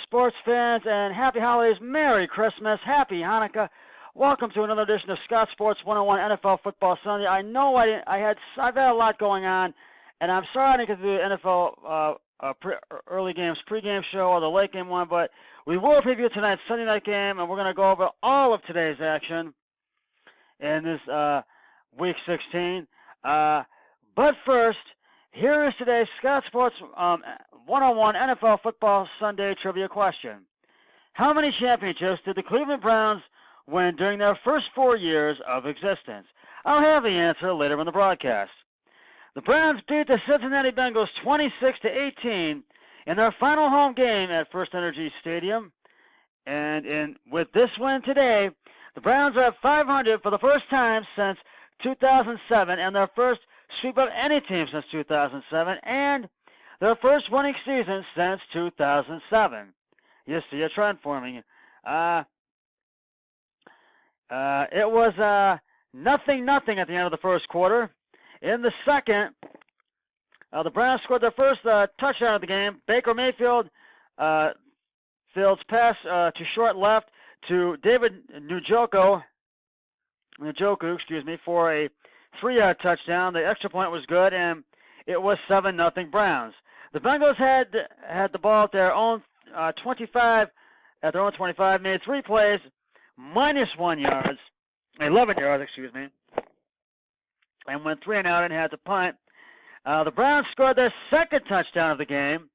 sports fans, and happy holidays, Merry Christmas, Happy Hanukkah. Welcome to another edition of Scott Sports 101 NFL Football Sunday. I know I've had a lot going on, and I'm sorry I didn't get to do the NFL early games pregame show or the late game one, but we will preview tonight's Sunday night game, and we're going to go over all of today's action in this Week 16. But first, here is today's Scott Sports 101 NFL Football Sunday trivia question. How many championships did the Cleveland Browns win during their first 4 years of existence? I'll have the answer later in the broadcast. The Browns beat the Cincinnati Bengals 26-18 in their final home game at First Energy Stadium. And with this win today, the Browns are at 500 for the first time since 2007 and their first sweep of any team since 2007 and their first winning season since 2007. You see a trend forming. It was 0-0 at the end of the first quarter. In the second, the Browns scored their first touchdown of the game. Baker Mayfield's pass to short left to David Njoku, for a 3-yard touchdown. The extra point was good, and it was 7-0 Browns. The Bengals had the ball at their own 25, made 3 plays, -11 yards, and went 3 and out and had to punt. The Browns scored their second touchdown of the game.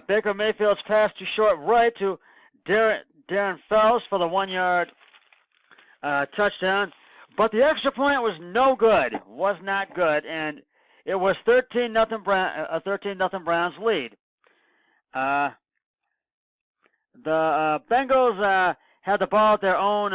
Baker Mayfield's pass to short right to Darren Fells for the 1-yard touchdown. But the extra point was no good, was not good, and it was 13-0 Browns lead. The Bengals had the ball at their own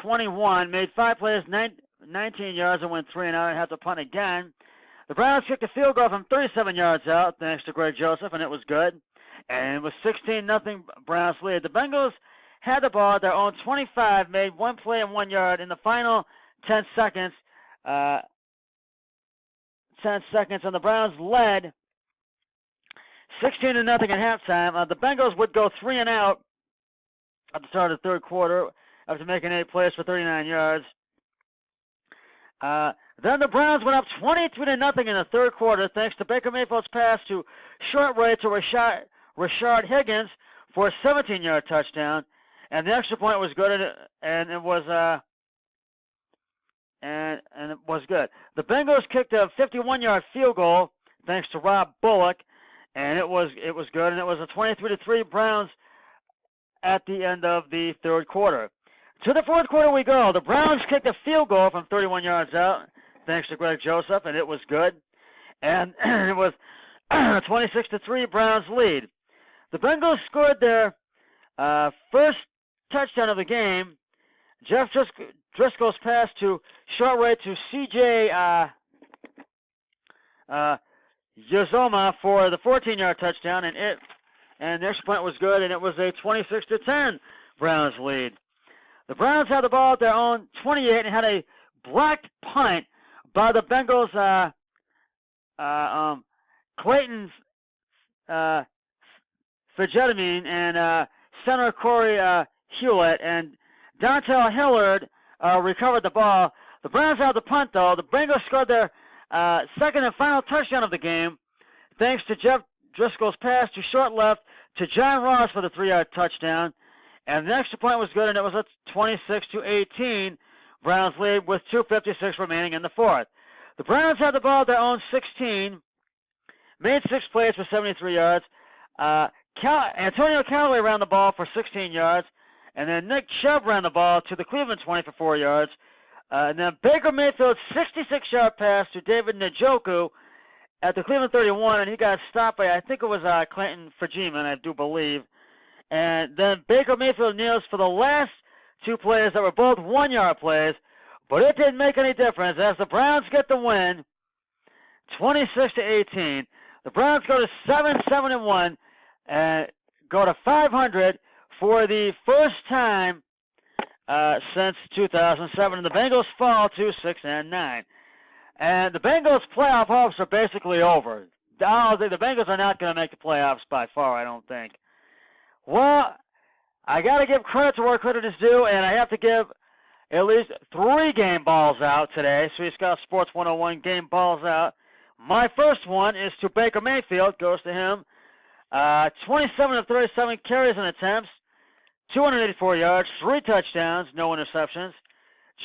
21, made 5 plays, 19 yards, and went 3 and out and had to punt again. The Browns kicked a field goal from 37 yards out, thanks to Greg Joseph, and it was good. And it was 16-0 Browns lead. The Bengals had the ball at their own 25, made 1 play and 1 yard in the final 10 seconds. 10 seconds, and the Browns led 16-0 at halftime. The Bengals would go 3 and out at the start of the third quarter after making 8 plays for 39 yards. Then the Browns went up 23-0 in the third quarter thanks to Baker Mayfield's pass to short right to Rashard Higgins for a 17-yard touchdown. And the extra point was good, and it was good. The Bengals kicked a 51-yard field goal thanks to Rob Bullock, and it was good. And it was a 23-3 Browns at the end of the third quarter. To the fourth quarter we go. The Browns kicked a field goal from 31 yards out thanks to Greg Joseph, and it was good. And it was 26-3 Browns lead. The Bengals scored their first touchdown of the game. Jeff Driscoll's pass to short right to C.J. Uzomah for the 14-yard touchdown, and the extra point was good, and it was a 26-10 Browns lead. The Browns had the ball at their own 28 and had a blocked punt by the Bengals. Clayton Fidgetamine and center Corey Hewlett, and Dontel Hillard recovered the ball. The Browns had the punt, though. The Bengals scored their second and final touchdown of the game thanks to Jeff Driscoll's pass to short left to John Ross for the 3-yard touchdown. And the extra point was good, and it was a 26-18 Browns lead with 2:56 remaining in the fourth. The Browns had the ball at their own 16, made 6 plays for 73 yards. Antonio Callaway ran the ball for 16 yards, and then Nick Chubb ran the ball to the Cleveland 20 for 4 yards. And then Baker Mayfield's 66-yard pass to David Njoku at the Cleveland 31, and he got stopped by, I think it was Clayton Fidgetamine, I do believe. And then Baker Mayfield kneels for the last 2 plays that were both 1-yard plays, but it didn't make any difference as the Browns get the win, 26-18. The Browns go to 7-1 and go to 500 for the first time since 2007, and the Bengals fall to 6-9. And the Bengals' playoff hopes are basically over. the Bengals are not going to make the playoffs by far, I don't think. Well, I got to give credit to where credit is due, and I have to give at least 3 game balls out today. Sweet Scott Sports 101 game balls out. My first one is to Baker Mayfield. Goes to him. 27 of 37 carries and attempts, 284 yards, 3 touchdowns, no interceptions.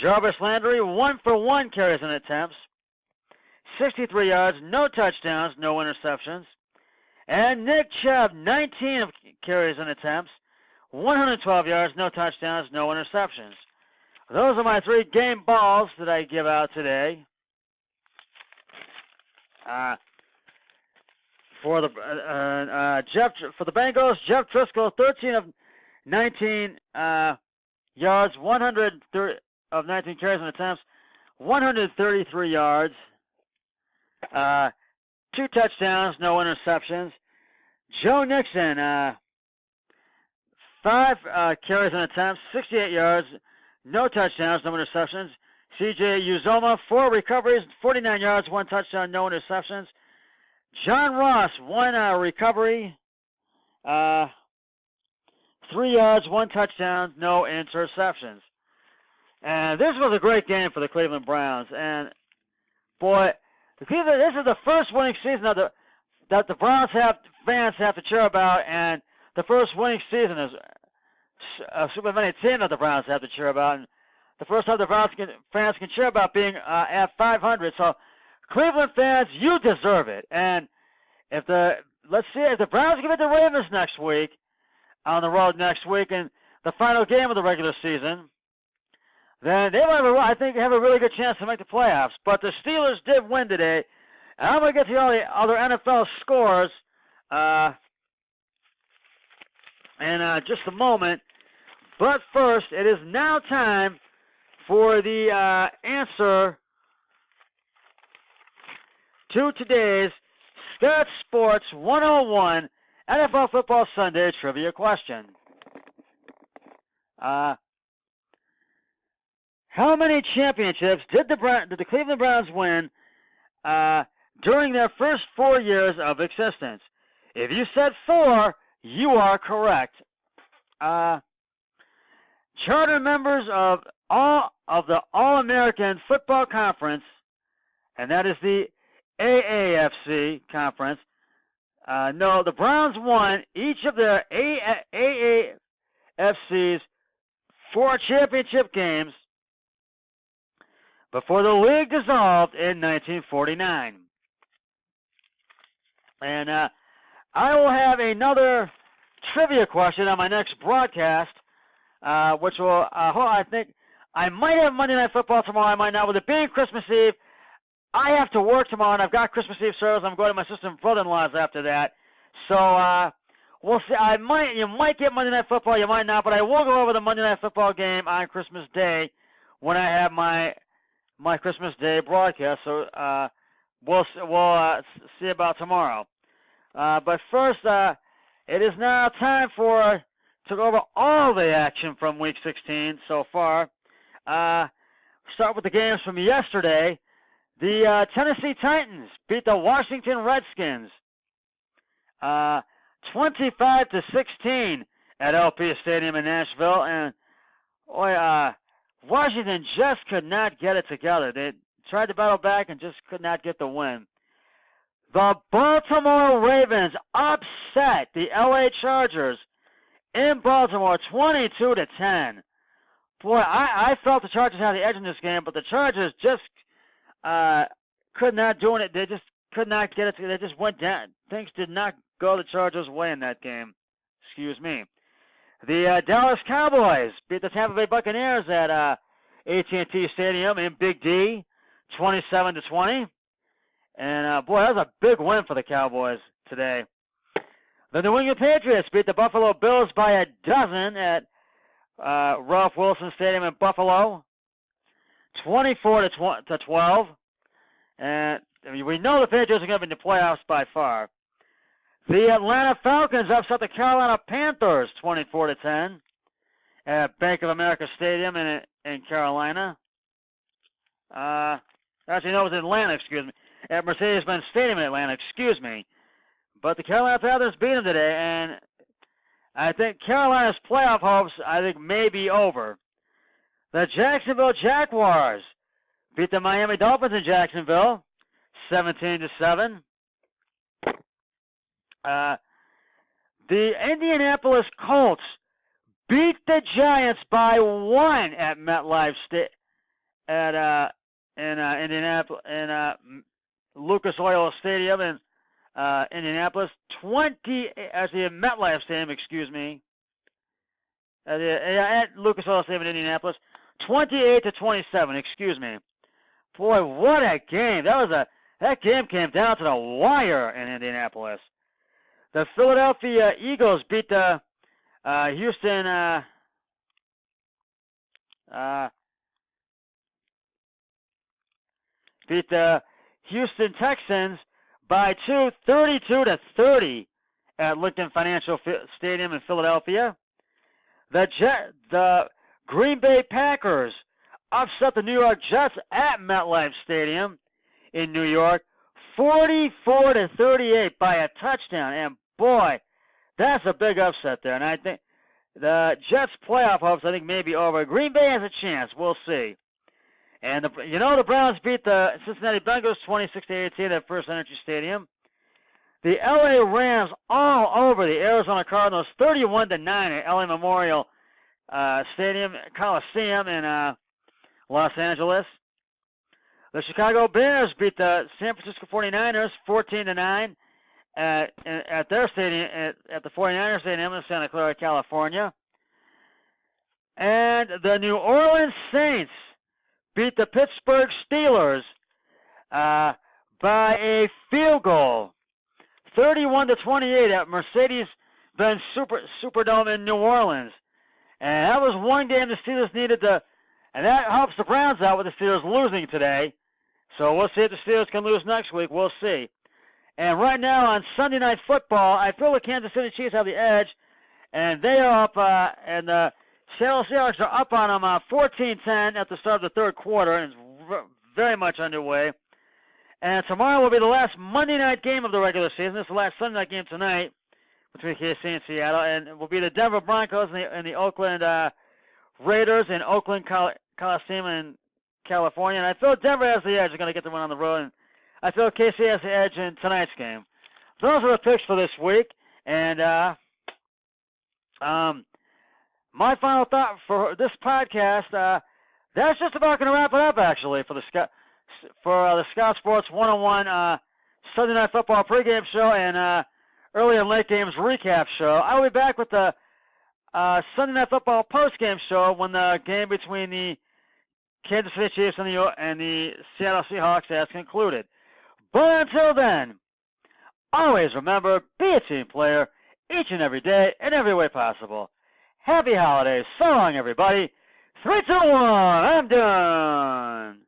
Jarvis Landry, 1 for 1 carries and attempts, 63 yards, no touchdowns, no interceptions. And Nick Chubb, 19 of carries and attempts, 112 yards, no touchdowns, no interceptions. Those are my 3 game balls that I give out today. For the Bengals, Jeff Driscoll, 13 of 19 yards, 130 of 19 carries and attempts, 133 yards, 2 touchdowns, no interceptions. Joe Nixon, 5 carries and attempts, 68 yards, no touchdowns, no interceptions. C.J. Uzoma, 4 recoveries, 49 yards, 1 touchdown, no interceptions. John Ross, 1 recovery, 3 yards, 1 touchdown, no interceptions. And this was a great game for the Cleveland Browns. And boy, this is the first winning season that the Browns fans have to cheer about, and the first winning season is a super many team that the Browns have to cheer about. And the first time the Browns fans can cheer about being at 500. So, Cleveland fans, you deserve it. And let's see if the Browns give it the Ravens next week, on the road next week, in the final game of the regular season, then they might, I think, have a really good chance to make the playoffs. But the Steelers did win today, and I'm going to get to all the other NFL scores in just a moment. But first, it is now time for the answer to today's Scott Sports 101 NFL Football Sunday trivia question. How many championships did the Cleveland Browns win during their first 4 years of existence? If you said 4, you are correct. Charter members of the All-American Football Conference, and that is the AAFC Conference. No, the Browns won each of their AAFC's 4 championship games before the league dissolved in 1949. And I will have another trivia question on my next broadcast, which will, I think, I might have Monday Night Football tomorrow, I might not. With it being Christmas Eve, I have to work tomorrow, and I've got Christmas Eve service. I'm going to my sister and brother-in-law's after that. So, we'll see. You might get Monday Night Football, you might not, but I will go over the Monday Night Football game on Christmas Day when I have my Christmas Day broadcast. So, we'll see about tomorrow. But first, it is now time to go over all the action from Week 16 so far. Start with the games from yesterday. The Tennessee Titans beat the Washington Redskins 25-16 at LP Stadium in Nashville, and Washington just could not get it together. They tried to battle back and just could not get the win. The Baltimore Ravens upset the LA Chargers in Baltimore 22-10. Boy, I felt the Chargers had the edge in this game, but the Chargers just could not do it. They just could not get it. They just went down. Things did not go the Chargers' way in that game. Excuse me. The Dallas Cowboys beat the Tampa Bay Buccaneers at AT&T Stadium in Big D, 27-20. And, boy, that was a big win for the Cowboys today. The New England Patriots beat the Buffalo Bills by a dozen at Ralph Wilson Stadium in Buffalo, 24-12. And we know the Patriots are going to be in the playoffs by far. The Atlanta Falcons upset the Carolina Panthers 24-10 at Bank of America Stadium in Carolina. Actually, no, it was in Atlanta, excuse me. at Mercedes-Benz Stadium in Atlanta, excuse me. But the Carolina Panthers beat them today, and I think Carolina's playoff hopes, may be over. The Jacksonville Jaguars beat the Miami Dolphins in Jacksonville, 17-7. The Indianapolis Colts beat the Giants by 1 at MetLife Indianapolis Lucas Oil Stadium in Indianapolis. MetLife Stadium, excuse me. At Lucas Oil Stadium in Indianapolis, 28-27. Excuse me. Boy, what a game! That game came down to the wire in Indianapolis. The Philadelphia Eagles beat the Houston Texans by 32-30 at Lincoln Financial Stadium in Philadelphia. The Green Bay Packers upset the New York Jets at MetLife Stadium in New York, 44-38 by a touchdown. And boy, that's a big upset there. And I think the Jets' playoff hopes, may be over. Green Bay has a chance. We'll see. And the Browns beat the Cincinnati Bengals 26-18 at First Energy Stadium. The LA Rams all over the Arizona Cardinals 31-9 at LA Memorial Stadium, Coliseum in Los Angeles. The Chicago Bears beat the San Francisco 49ers 14-9 at their stadium, at the 49ers Stadium in Santa Clara, California. And the New Orleans Saints beat the Pittsburgh Steelers by a field goal, 31-28 at Mercedes-Benz Superdome in New Orleans. And that was one game the Steelers needed to, and that helps the Browns out with the Steelers losing today. So we'll see if the Steelers can lose next week. We'll see. And right now on Sunday Night Football, I feel the Kansas City Chiefs have the edge, and they are up, and the Seattle Seahawks are up on them 14-10 at the start of the third quarter, and it's very much underway. And tomorrow will be the last Monday night game of the regular season. This is the last Sunday night game tonight between KC and Seattle, and it will be the Denver Broncos and the Oakland Raiders in Oakland Coliseum in California. And I feel Denver has the edge. They're going to get the win on the road, and I feel KC has the edge in tonight's game. Those are the picks for this week, and my final thought for this podcast, that's just about going to wrap it up, actually, for the Scout Sports 101 Sunday Night Football pregame show and early and late games recap show. I will be back with the Sunday Night Football postgame show when the game between the Kansas City Chiefs and the Seattle Seahawks has concluded. But until then, always remember, be a team player each and every day in every way possible. Happy holidays. So long, everybody. 3, 2, 1. I'm done.